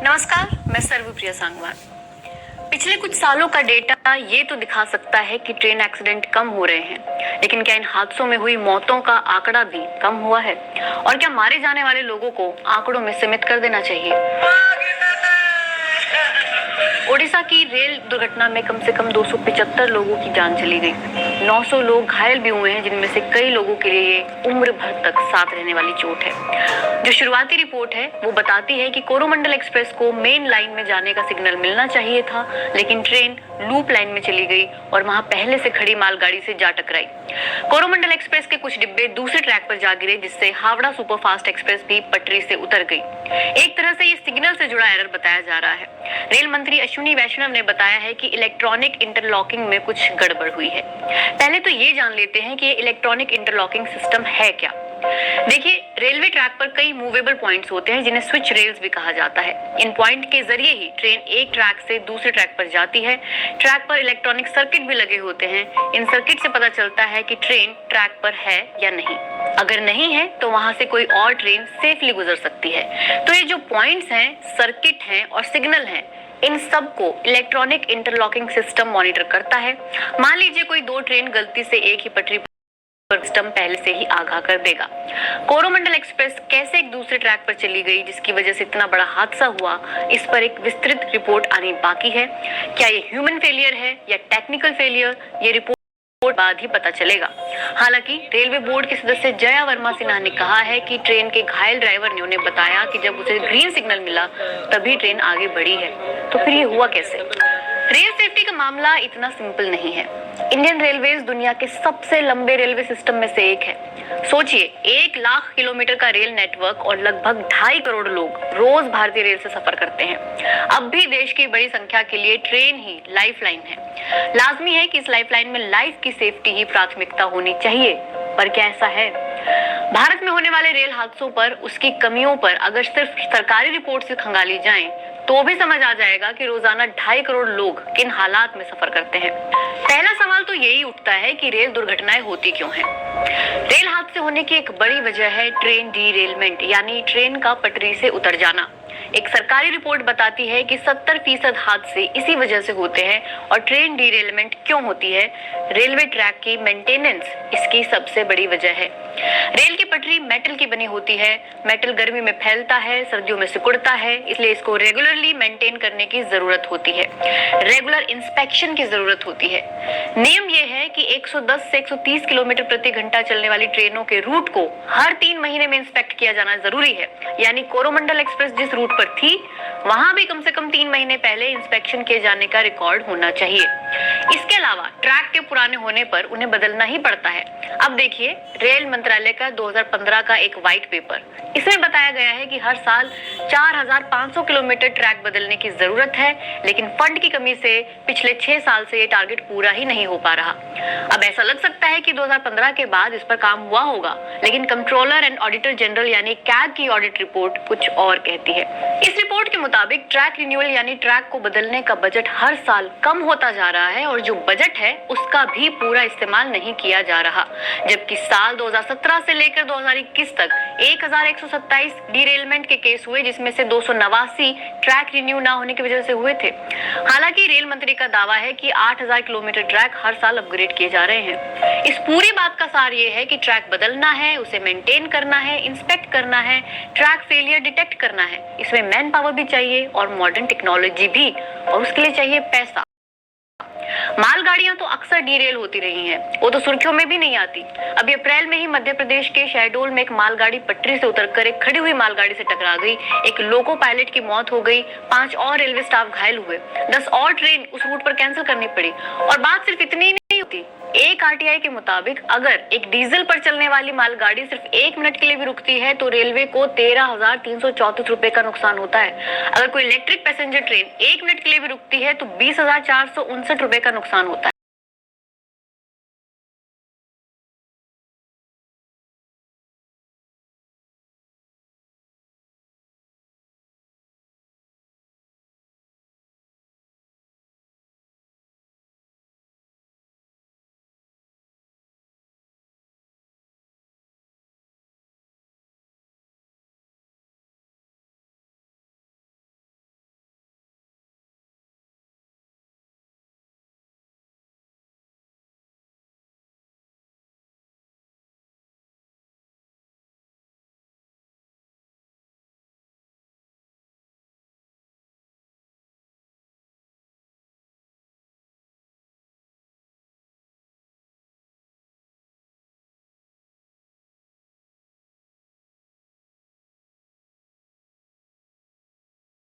नमस्कार, मैं सर्वप्रिया सांगवान। पिछले कुछ सालों का डेटा ये तो दिखा सकता है कि ट्रेन एक्सीडेंट कम हो रहे हैं, लेकिन क्या इन हादसों में हुई मौतों का आंकड़ा भी कम हुआ है? और क्या मारे जाने वाले लोगों को आंकड़ों में सीमित कर देना चाहिए? ओडिशा की रेल दुर्घटना में कम से कम 275 लोगों की जान चली गई। 900 लोग घायल भी हुए हैं, जिनमें से कई लोगों के लिए ये उम्र भर तक साथ रहने वाली चोट है। जो शुरुआती रिपोर्ट है वो बताती है कि कोरोमंडल एक्सप्रेस को मेन लाइन में जाने का सिग्नल मिलना चाहिए था, लेकिन ट्रेन लूप लाइन में चली गई और वहां पहले से खड़ी मालगाड़ी से जा टकराई। कोरोमंडल एक्सप्रेस के कुछ डिब्बे दूसरे ट्रैक पर जा गिरे, जिससे हावड़ा सुपरफास्ट एक्सप्रेस भी पटरी से उतर गई। एक तरह से ये सिग्नल से जुड़ा एरर बताया जा रहा है। रेल मंत्री अश्विनी वैष्णव ने बताया है कि इलेक्ट्रॉनिक इंटरलॉकिंग में कुछ गड़बड़ हुई है। पहले तो ये जान लेते हैं कि ये इलेक्ट्रॉनिक इंटरलॉकिंग सिस्टम है क्या। देखिए, रेलवे ट्रैक पर कई मूवेबल पॉइंट्स होते हैं, जिन्हें स्विच रेल्स भी कहा जाता है। इन पॉइंट के जरिए ही ट्रेन एक ट्रैक से दूसरे ट्रैक पर जाती है। ट्रैक पर इलेक्ट्रॉनिक सर्किट भी लगे होते हैं। इन सर्किट से पता चलता है कि ट्रेन ट्रैक पर है या नहीं। अगर नहीं है तो वहां से कोई और ट्रेन सेफली गुजर सकती है। तो ये जो पॉइंट्स हैं, सर्किट हैं और सिग्नल हैं, इन सब को इलेक्ट्रॉनिक इंटरलॉकिंग सिस्टम मॉनिटर करता है। मान लीजिए कोई दो ट्रेन गलती से एक ही पटरी पर, सिस्टम पहले से ही आगाह कर देगा। कोरोमंडल एक्सप्रेस कैसे एक दूसरे ट्रैक पर चली गई, जिसकी वजह से इतना बड़ा हादसा हुआ, इस पर एक विस्तृत रिपोर्ट आनी बाकी है। क्या ये ह्यूमन फेलियर है या टेक्निकल फेलियर, ये रिपोर्ट बाद ही पता चलेगा। हालांकि रेलवे बोर्ड के सदस्य जया वर्मा सिन्हा ने कहा है कि ट्रेन के घायल ड्राइवर ने उन्हें बताया कि जब उसे ग्रीन सिग्नल मिला तभी ट्रेन आगे बढ़ी है। तो फिर ये हुआ कैसे? रेल सेफ्टी का मामला इतना सिंपल नहीं है। इंडियन रेलवेज दुनिया के सबसे लंबे रेलवे सिस्टम में से एक है। सोचिए, 1 लाख किलोमीटर का रेल नेटवर्क और लगभग 2.5 करोड़ लोग रोज भारतीय रेल से सफर करते हैं। अब भी देश की बड़ी संख्या के लिए ट्रेन ही लाइफलाइन है। लाजमी है कि इस लाइफलाइन में लाइफ की सेफ्टी ही प्राथमिकता होनी चाहिए, पर क्या ऐसा है? भारत में होने वाले रेल हादसों पर, उसकी कमियों पर अगर सिर्फ सरकारी रिपोर्ट से खंगाली जाएं, तो भी समझ आ जाएगा कि रोजाना 2.5 करोड़ लोग किन हालात में सफर करते हैं। पहला सवाल तो यही उठता है कि रेल दुर्घटनाएं होती क्यों हैं? रेल हादसे होने की एक बड़ी वजह है ट्रेन डीरेलमेंट, यानी ट्रेन का पटरी से उतर जाना। एक सरकारी रिपोर्ट बताती है कि 70% हादसे इसी वजह से होते हैं। और ट्रेन डीरेलमेंट क्यों होती है? रेलवे ट्रैक की मेंटेनेंस इसकी सबसे बड़ी वजह है। रेल की पटरी मेटल की बनी होती है। मेटल गर्मी में फैलता है, सर्दियों में सिकुड़ता है, इसलिए इसको रेगुलरली मेंटेन करने की जरूरत होती है। रेगुलर इंस्पेक्शन की जरूरत होती है। नियम यह है कि 110 से 130 किलोमीटर प्रति घंटा चलने वाली ट्रेनों के रूट को हर 3 महीने में इंस्पेक्ट किया जाना जरूरी है। यानी कोरोमंडल एक्सप्रेस जिस रूट पर थी, वहां भी कम से कम 3 महीने पहले इंस्पेक्शन किए जाने का रिकॉर्ड होना चाहिए। इसके अलावा ट्रैक के पुराने होने पर उन्हें बदलना ही पड़ता है। अब देखिए, रेल मंत्रालय का 2015 का एक व्हाइट पेपर, इसमें बताया गया है कि हर साल 4500 किलोमीटर ट्रैक बदलने की जरूरत है, लेकिन फंड की कमी से पिछले 6 साल से ये टारगेट पूरा ही नहीं हो पा रहा। अब ऐसा लग सकता है कि 2015 के बाद इस पर काम हुआ होगा, लेकिन कंट्रोलर एंड ऑडिटर जनरल यानी कैग की ऑडिट रिपोर्ट कुछ और कहती है। इस रिपोर्ट के मुताबिक ट्रैक रिन्यूअल यानी ट्रैक को बदलने का बजट हर साल कम होता जा रहा है, और जो बजट है उसका भी पूरा इस्तेमाल नहीं किया जा रहा। जबकि साल 2017 से लेकर 2021 तक 1127 डीरेलमेंट के केस हुए, जिसमें से 289 ट्रैक रिन्यू ना होने की वजह से हुए थे। हालांकि रेल मंत्री का दावा है कि 8000 किलोमीटर ट्रैक हर साल अपग्रेड किए जा रहे हैं। इस पूरी बात का सार ये है कि ट्रैक बदलना है, उसे मेंटेन करना है, इंस्पेक्ट करना है, ट्रैक फेलियर डिटेक्ट करना है। इसमें मैन पावर भी चाहिए और मॉडर्न टेक्नोलॉजी भी, और उसके लिए चाहिए पैसा। मालगाड़ियां तो अक्सर डीरेल होती रही हैं, वो तो सुर्खियों में भी नहीं आती। अभी अप्रैल में ही मध्य प्रदेश के शहडोल में एक मालगाड़ी पटरी से उतरकर एक खड़ी हुई मालगाड़ी से टकरा गई। एक लोको पायलट की मौत हो गई, 5 और रेलवे स्टाफ घायल हुए, 10 और ट्रेन उस रूट पर कैंसिल करनी पड़ी। और बात सिर्फ इतनी नहीं होती। एक आरटीआई के मुताबिक अगर एक डीजल पर चलने वाली मालगाड़ी सिर्फ 1 मिनट के लिए भी रुकती है तो रेलवे को 13,334 रुपए का नुकसान होता है। अगर कोई इलेक्ट्रिक पैसेंजर ट्रेन 1 मिनट के लिए भी रुकती है तो 20,459 रुपए का नुकसान होता है।